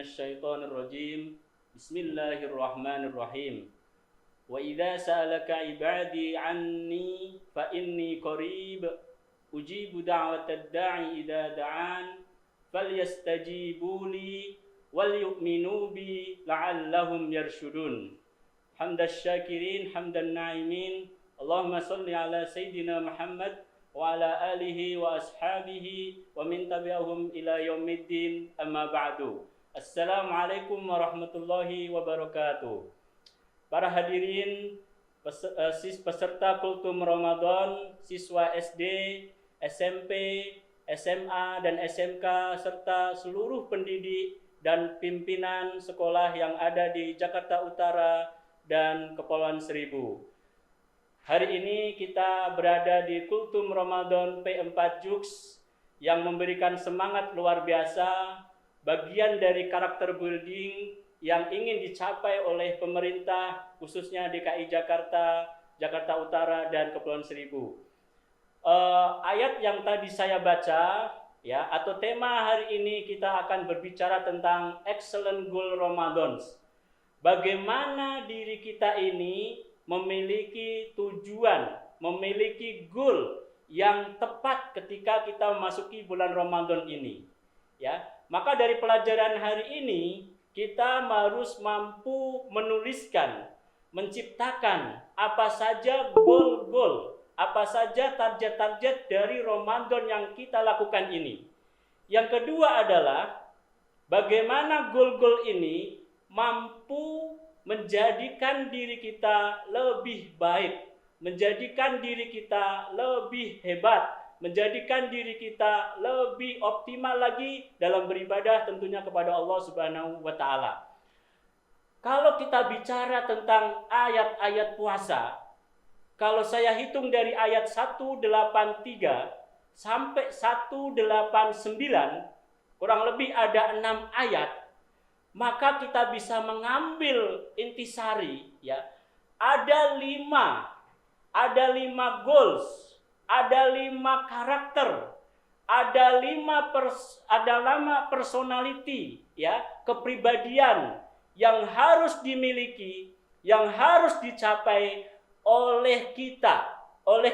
minasyaitonir rajim. Bismillahirrahmanirrahim. Wa idza sa'alaka ibadi anni fa inni qarib ujibu da'watad da'i idza da'an falyastajibu li wal yu'minu bi la'allahum yarshudun. Hamdas syakirin hamdan na'imin. Allahumma salli ala sayyidina Muhammad wa ala alihi wa ashabihi wa min tabi'ahum ila yaumiddin, amma ba'du. Assalamualaikum warahmatullahi wabarakatuh. Para hadirin peserta Kultum Ramadan, siswa SD, SMP, SMA dan SMK serta seluruh pendidik dan pimpinan sekolah yang ada di Jakarta Utara dan Kepulauan Seribu. Hari ini kita berada di Kultum Ramadan P4 Jux yang memberikan semangat luar biasa, bagian dari karakter building yang ingin dicapai oleh pemerintah, khususnya DKI Jakarta, Jakarta Utara, dan Kepulauan Seribu. Ayat yang tadi saya baca, ya, atau tema hari ini kita akan berbicara tentang excellent goal Ramadan. Bagaimana diri kita ini memiliki tujuan, memiliki goal yang tepat ketika kita memasuki bulan Ramadan ini. Ya, maka dari pelajaran hari ini kita harus mampu menuliskan, menciptakan apa saja goal-goal, apa saja target-target dari Ramadan yang kita lakukan ini. Yang kedua adalah bagaimana goal-goal ini mampu menjadikan diri kita lebih baik, menjadikan diri kita lebih hebat, menjadikan diri kita lebih optimal lagi dalam beribadah tentunya kepada Allah Subhanahu wa taala. Kalau kita bicara tentang ayat-ayat puasa, kalau saya hitung dari ayat 183 sampai 189, kurang lebih ada 6 ayat, maka kita bisa mengambil intisari, ya. Ada 5 goals, ada 5 karakter, ada 5 personality, ya, kepribadian yang harus dimiliki, yang harus dicapai oleh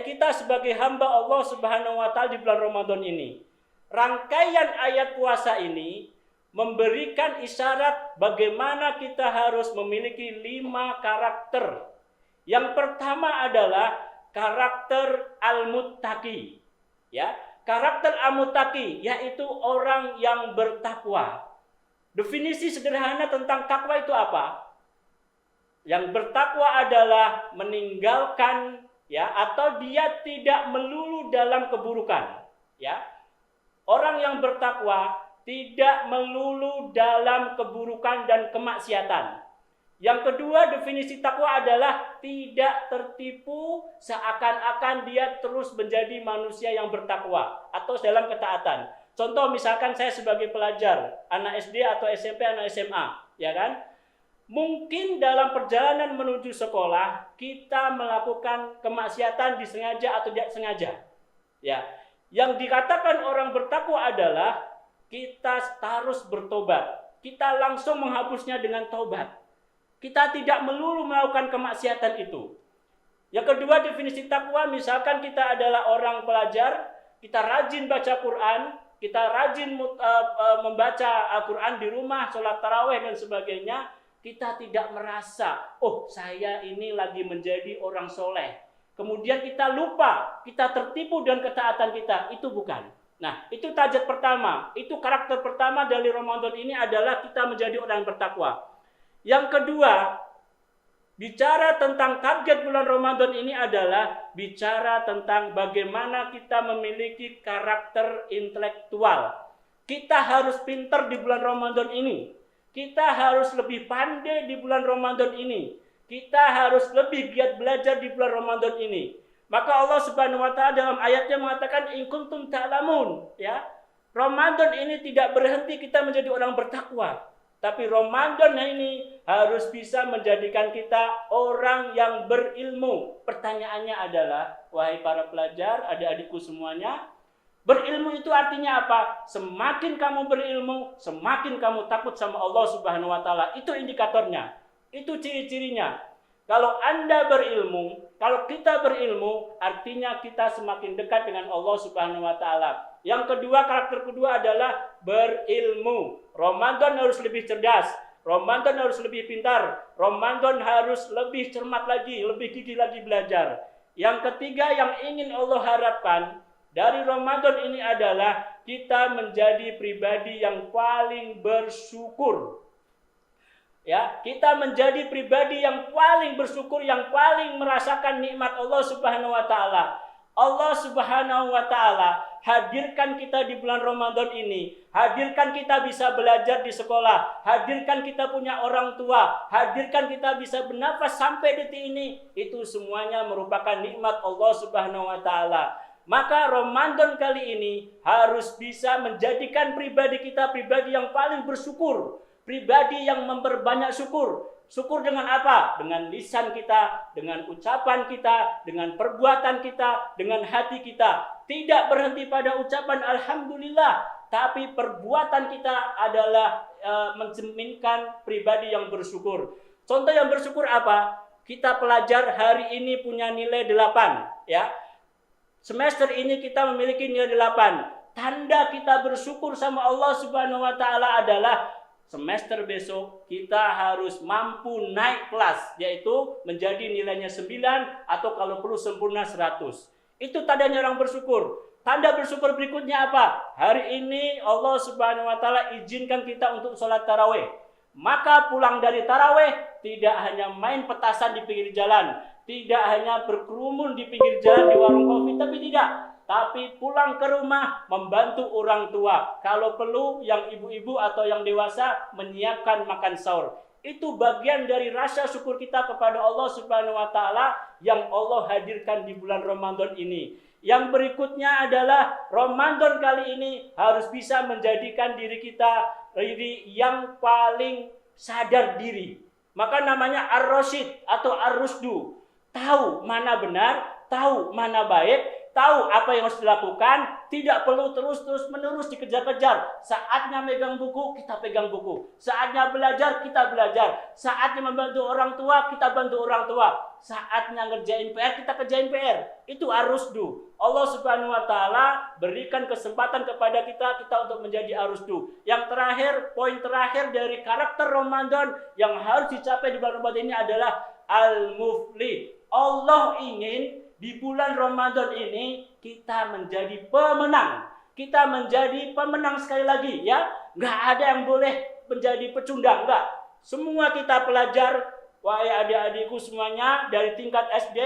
kita sebagai hamba Allah Subhanahu wa taala di bulan Ramadan ini. Rangkaian ayat puasa ini memberikan isyarat bagaimana kita harus memiliki 5 karakter. Yang pertama adalah karakter al-muttaqi. Ya, karakter al-muttaqi yaitu orang yang bertakwa. Definisi sederhana tentang takwa itu apa? Yang bertakwa adalah meninggalkan, ya, atau dia tidak melulu dalam keburukan, ya. Orang yang bertakwa tidak melulu dalam keburukan dan kemaksiatan. Yang kedua, definisi takwa adalah tidak tertipu seakan-akan dia terus menjadi manusia yang bertakwa atau dalam ketaatan. Contoh misalkan saya sebagai pelajar, anak SD atau SMP, anak SMA, ya kan? Mungkin dalam perjalanan menuju sekolah kita melakukan kemaksiatan disengaja atau tidak sengaja. Ya, yang dikatakan orang bertakwa adalah kita harus bertobat. Kita langsung menghapusnya dengan tobat. Kita tidak melulu melakukan kemaksiatan itu. Yang kedua, definisi takwa, misalkan kita adalah orang pelajar, kita rajin baca Quran, kita rajin membaca Al-Quran di rumah, sholat tarawih dan sebagainya, kita tidak merasa, oh saya ini lagi menjadi orang soleh. Kemudian kita lupa, kita tertipu dengan ketaatan kita, itu bukan. Nah, itu target pertama, itu karakter pertama dari Ramadan ini adalah kita menjadi orang yang bertakwa. Yang kedua, bicara tentang target bulan Ramadan ini adalah bicara tentang bagaimana kita memiliki karakter intelektual. Kita harus pintar di bulan Ramadan ini. Kita harus lebih pandai di bulan Ramadan ini. Kita harus lebih giat belajar di bulan Ramadan ini. Maka Allah Subhanahu wa taala dalam ayatnya mengatakan in kuntum ta'lamun, ya. Ramadan ini tidak berhenti kita menjadi orang bertakwa, tapi Ramadan ini harus bisa menjadikan kita orang yang berilmu. Pertanyaannya adalah, wahai para pelajar, adik-adikku semuanya, Berilmu itu artinya apa? Semakin kamu berilmu, semakin kamu takut sama Allah Subhanahu wa taala. Itu indikatornya. Itu ciri-cirinya. Kalau Anda berilmu, kalau kita berilmu, artinya kita semakin dekat dengan Allah Subhanahu wa taala. Yang kedua, karakter kedua adalah berilmu. Ramadan harus lebih cerdas. Ramadan harus lebih pintar. Ramadan harus lebih cermat lagi, lebih gigih lagi belajar. Yang ketiga yang ingin Allah harapkan dari Ramadan ini adalah kita menjadi pribadi yang paling bersyukur. Ya, kita menjadi pribadi yang paling bersyukur, yang paling merasakan nikmat Allah Subhanahu wa taala. Allah Subhanahu wa taala hadirkan kita di bulan Ramadan ini, hadirkan kita bisa belajar di sekolah, hadirkan kita punya orang tua, hadirkan kita bisa bernafas sampai detik ini. Itu semuanya merupakan nikmat Allah Subhanahu wa taala. Maka Ramadan kali ini harus bisa menjadikan pribadi kita pribadi yang paling bersyukur, pribadi yang memperbanyak syukur. Syukur dengan apa? Dengan lisan kita, dengan ucapan kita, dengan perbuatan kita, dengan hati kita. Tidak berhenti pada ucapan alhamdulillah, tapi perbuatan kita adalah mencerminkan pribadi yang bersyukur. Contoh yang bersyukur apa? Kita pelajar hari ini punya nilai 8, ya. Semester ini kita memiliki nilai 8. Tanda kita bersyukur sama Allah Subhanahu wa taala adalah semester besok kita harus mampu naik kelas, yaitu menjadi nilainya 9 atau kalau perlu sempurna 100. Itu tandanya orang bersyukur. Tanda bersyukur berikutnya apa? Hari ini Allah Subhanahu wa taala izinkan kita untuk sholat tarawih. Maka pulang dari tarawih tidak hanya main petasan di pinggir jalan, tidak hanya berkerumun di pinggir jalan di warung kopi, tapi pulang ke rumah membantu orang tua. Kalau perlu yang ibu-ibu atau yang dewasa menyiapkan makan sahur. Itu bagian dari rasa syukur kita kepada Allah Subhanahu wa taala yang Allah hadirkan di bulan Ramadan ini. Yang berikutnya adalah Ramadan kali ini harus bisa menjadikan diri kita diri yang paling sadar diri. Maka namanya ar-rasyid atau ar-rusdu. Tahu mana benar, tahu mana baik, tahu apa yang harus dilakukan, tidak perlu terus-menerus dikejar-kejar. Saatnya megang buku, kita pegang buku. Saatnya belajar, kita belajar. Saatnya membantu orang tua, kita bantu orang tua. Saatnya ngerjain PR, kita kerjain PR. Itu arusdu. Allah Subhanahu wa taala berikan kesempatan kepada kita untuk menjadi arusdu. Yang terakhir, poin terakhir dari karakter Ramadan yang harus dicapai di bulan Ramadan ini adalah al-muflih. Allah ingin di bulan Ramadan ini kita menjadi pemenang. Kita menjadi pemenang sekali lagi, ya. Nggak ada yang boleh menjadi pecundang, nggak. Semua kita pelajar, wahai adik-adikku semuanya, dari tingkat SD,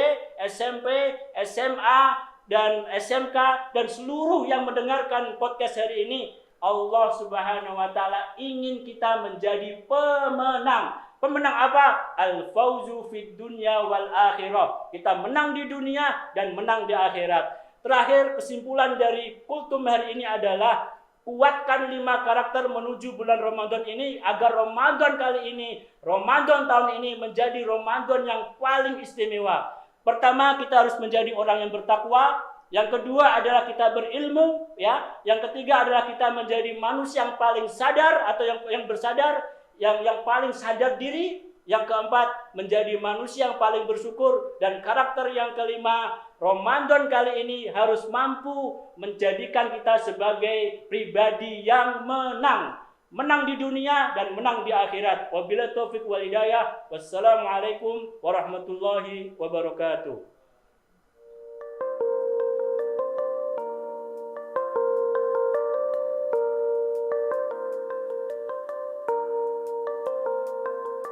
SMP, SMA, dan SMK, dan seluruh yang mendengarkan podcast hari ini, Allah Subhanahu wa taala ingin kita menjadi pemenang. Pemenang apa? Al-fauzu fid dunya wal akhirah. Kita menang di dunia dan menang di akhirat. Terakhir, kesimpulan dari kultum hari ini adalah kuatkan 5 karakter menuju bulan Ramadan ini agar Ramadan kali ini, Ramadan tahun ini menjadi Ramadan yang paling istimewa. Pertama, kita harus menjadi orang yang bertakwa. Yang kedua adalah kita berilmu, ya. Yang ketiga adalah kita menjadi manusia yang paling sadar atau yang bersadar, yang paling sadar diri. Yang keempat, menjadi manusia yang paling bersyukur. Dan karakter yang kelima, Ramadan kali ini harus mampu menjadikan kita sebagai pribadi yang menang. Menang di dunia dan menang di akhirat. Wabillahi taufiq wal hidayah. Wassalamualaikum warahmatullahi wabarakatuh.